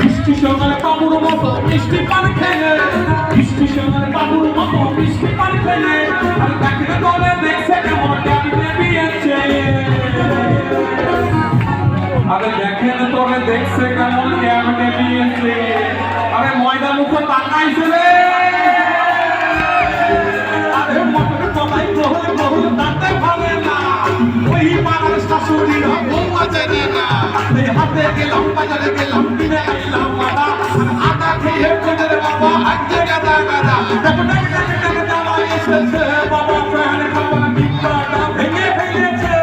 মিষ্টি সোনার বাবুর মতো মিষ্টি পান খেলে, মিষ্টি সোনার বাবুর মতো মিষ্টি পান খেলে, আর দেখলে তোরে দেখছে কেমন ক্যাবিনে বিয়েছে, আরে দেখেন তোরে দেখছে কেমন ক্যাবিনে বিয়েছে, আরে ময়দা মুখ তাকাইছে রে, আরে মটর কলাই বহু বহু তাতে ভাবে না, ওই পাড়ার শাশুড়ির বৌমা চেনে না, হাতে গেলাম বাজারে গেলাম কিনে আইলাম আদা, আদা খেয়ে কোনের বাবা আজকে গাদা গাদা, দেখো দেখো দাদা এসেছে বাবা ফ্যান খাবার ডিব্বাটা ভেঙে ফেলেছে,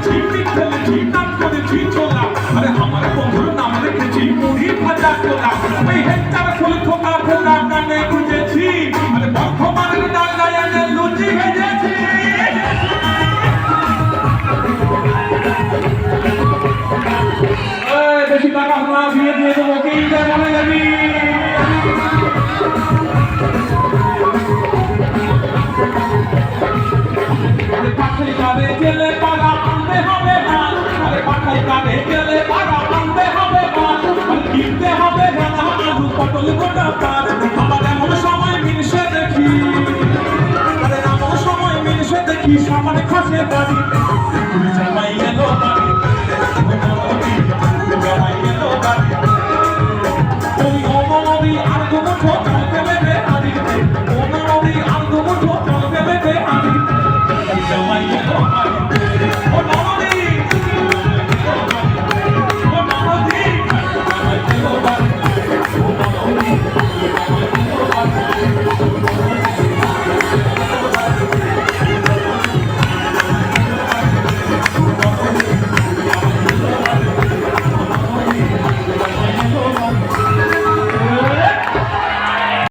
ছিটি খেলেছি নাম করেছি ছোলা, আরে আমার বন্ধুর নাম রেখেছি মুড়ি ভাজা কোলা, ওই হেক্টার ফুল থোকা ফোকা কানে গুঁজেছি, আরে বর্ধমানের ডাঙ্গায় এনে লুচি ভেজেছি। বেশি টাকা আমরা বিয়ে দিয়ে দেবো কিনতে মনে যাবি, আরে পাখাই কারে গেলে পাড়া আনতে হবে না, আরে পাখাই কারে গেলে পাড়া আনতে হবে না, আর কিনতে হবে না আলু পটল গোটা পার, আবার এমন সময় মিনসে দেখি, আরে এমন সময় মিনসে দেখি সামনে খসে বাড়ি